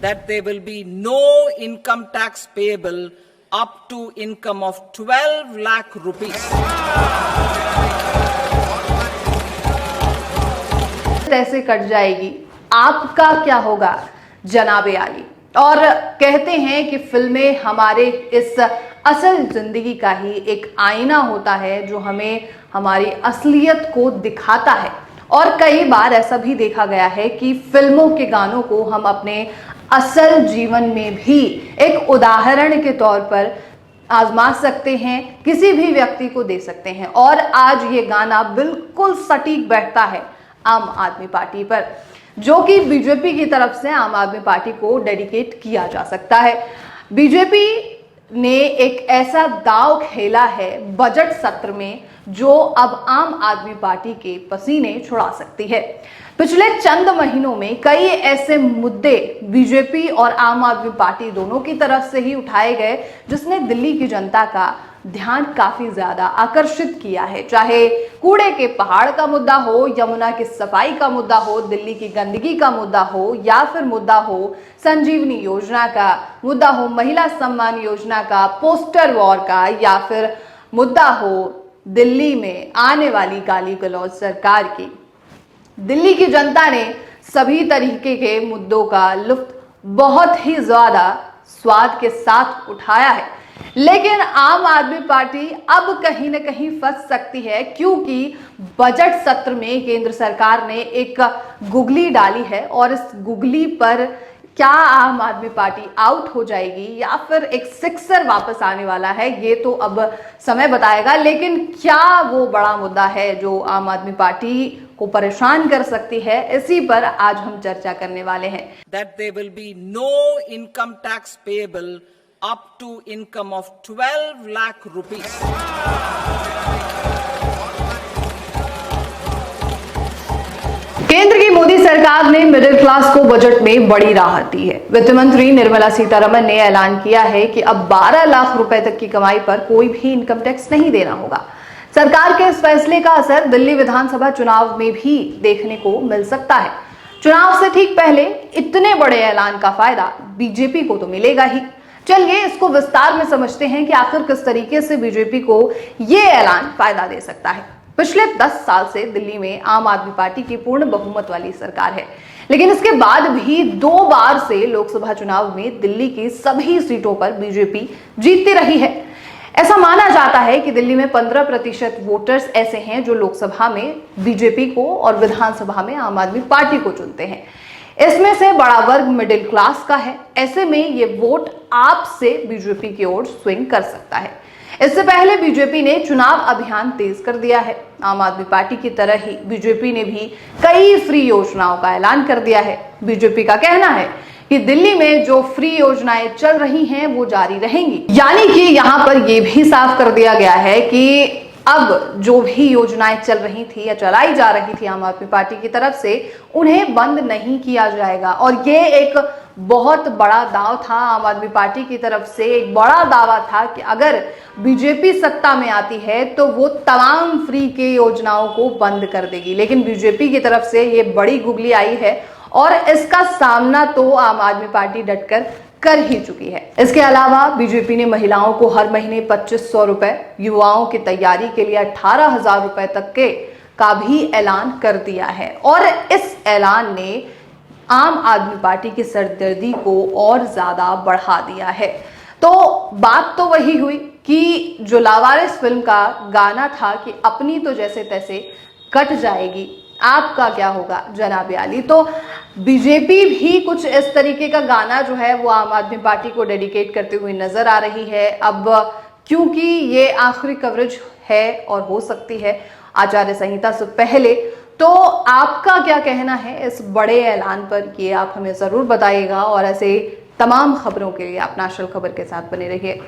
that there will be no income tax payable up to income of 12 lakh rupees. ऐसे cut जाएगी, आपका क्या होगा जनाबे आली। और कहते हैं कि फिल्में हमारे इस असल जिंदगी का ही एक आईना होता है जो हमें हमारी असलियत को दिखाता है। और कई बार ऐसा भी देखा गया है कि फिल्मों के गानों को हम अपने असल जीवन में भी एक उदाहरण के तौर पर आजमा सकते हैं, किसी भी व्यक्ति को दे सकते हैं। और आज ये गाना बिल्कुल सटीक बैठता है आम आदमी पार्टी पर, जो कि बीजेपी की तरफ से आम आदमी पार्टी को डेडिकेट किया जा सकता है। बीजेपी ने एक ऐसा दांव खेला है बजट सत्र में जो अब आम आदमी पार्टी के पसीने छुड़ा सकती है। पिछले चंद महीनों में कई ऐसे मुद्दे बीजेपी और आम आदमी पार्टी दोनों की तरफ से ही उठाए गए जिसने दिल्ली की जनता का ध्यान काफी ज्यादा आकर्षित किया है। चाहे कूड़े के पहाड़ का मुद्दा हो, यमुना की सफाई का मुद्दा हो, दिल्ली की गंदगी का मुद्दा हो, या फिर मुद्दा हो संजीवनी योजना का मुद्दा हो, महिला सम्मान योजना का, पोस्टर वॉर का, या फिर मुद्दा हो दिल्ली में आने वाली गाली गलौज सरकार की। दिल्ली की जनता ने सभी तरीके के मुद्दों का लुत्फ बहुत ही ज्यादा स्वाद के साथ उठाया है। लेकिन आम आदमी पार्टी अब कहीं ना कहीं फंस सकती है, क्योंकि बजट सत्र में केंद्र सरकार ने एक गुगली डाली है और इस गुगली पर क्या आम आदमी पार्टी आउट हो जाएगी या फिर एक सिक्सर वापस आने वाला है, ये तो अब समय बताएगा। लेकिन क्या वो बड़ा मुद्दा है जो आम आदमी पार्टी को परेशान कर सकती है, इसी पर आज हम चर्चा करने वाले हैं। That there will be no income tax payable up to income of 12 lakh rupees. केंद्र की मोदी सरकार ने मिडिल क्लास को बजट में बड़ी राहत दी है। वित्त मंत्री निर्मला सीतारमण ने ऐलान किया है कि अब 12 लाख रुपए तक की कमाई पर कोई भी इनकम टैक्स नहीं देना होगा। सरकार के इस फैसले का असर दिल्ली विधानसभा चुनाव में भी देखने को मिल सकता है। चुनाव से ठीक पहले इतने बड़े ऐलान का फायदा बीजेपी को तो मिलेगा ही। चलिए इसको विस्तार में समझते हैं कि आखिर किस तरीके से बीजेपी को यह ऐलान फायदा दे सकता है। पिछले 10 साल से दिल्ली में आम आदमी पार्टी की पूर्ण बहुमत वाली सरकार है, लेकिन इसके बाद भी 2 बार से लोकसभा चुनाव में दिल्ली की सभी सीटों पर बीजेपी जीतती रही है। ऐसा माना जाता है कि दिल्ली में 15% वोटर्स ऐसे हैं जो लोकसभा में बीजेपी को और विधानसभा में आम आदमी पार्टी को चुनते हैं। इसमें से बड़ा वर्ग मिडिल क्लास का है। ऐसे में ये वोट आप से बीजेपी की ओर स्विंग कर सकता है। इससे पहले बीजेपी ने चुनाव अभियान तेज कर दिया है। आम आदमी पार्टी की तरह ही बीजेपी ने भी कई फ्री योजनाओं का ऐलान कर दिया है। बीजेपी का कहना है कि दिल्ली में जो फ्री योजनाएं चल रही हैं वो जारी रहेंगी। यानी कि यहाँ पर यह भी साफ कर दिया गया है कि अब जो भी योजनाएं चल रही थी या चलाई जा रही थी आम आदमी पार्टी की तरफ से, उन्हें बंद नहीं किया जाएगा। और ये एक बहुत बड़ा दाव था आम आदमी पार्टी की तरफ से, एक बड़ा दावा था कि अगर बीजेपी सत्ता में आती है तो वो तमाम फ्री के योजनाओं को बंद कर देगी। लेकिन बीजेपी की तरफ से ये बड़ी गुगली आई है और इसका सामना तो आम आदमी पार्टी डटकर कर ही चुकी है। इसके अलावा बीजेपी ने महिलाओं को हर महीने 2500 रुपए, युवाओं की तैयारी के लिए 18,000 रुपए तक के का भी ऐलान कर दिया है। और इस ऐलान ने आम आदमी पार्टी की सरदर्दी को और ज्यादा बढ़ा दिया है। तो बात तो वही हुई कि जो लावारिस फिल्म का गाना था कि अपनी तो जैसे तैसे कट जाएगी, आपका क्या होगा जनाब आली। तो बीजेपी भी कुछ इस तरीके का गाना जो है वो आम आदमी पार्टी को डेडिकेट करते हुए नजर आ रही है। अब क्योंकि ये आखिरी कवरेज है और हो सकती है आचार्य संहिता से पहले, तो आपका क्या कहना है इस बड़े ऐलान पर, ये आप हमें जरूर बताइएगा। और ऐसे तमाम खबरों के लिए आप नेशनल खबर के साथ बने रहिए।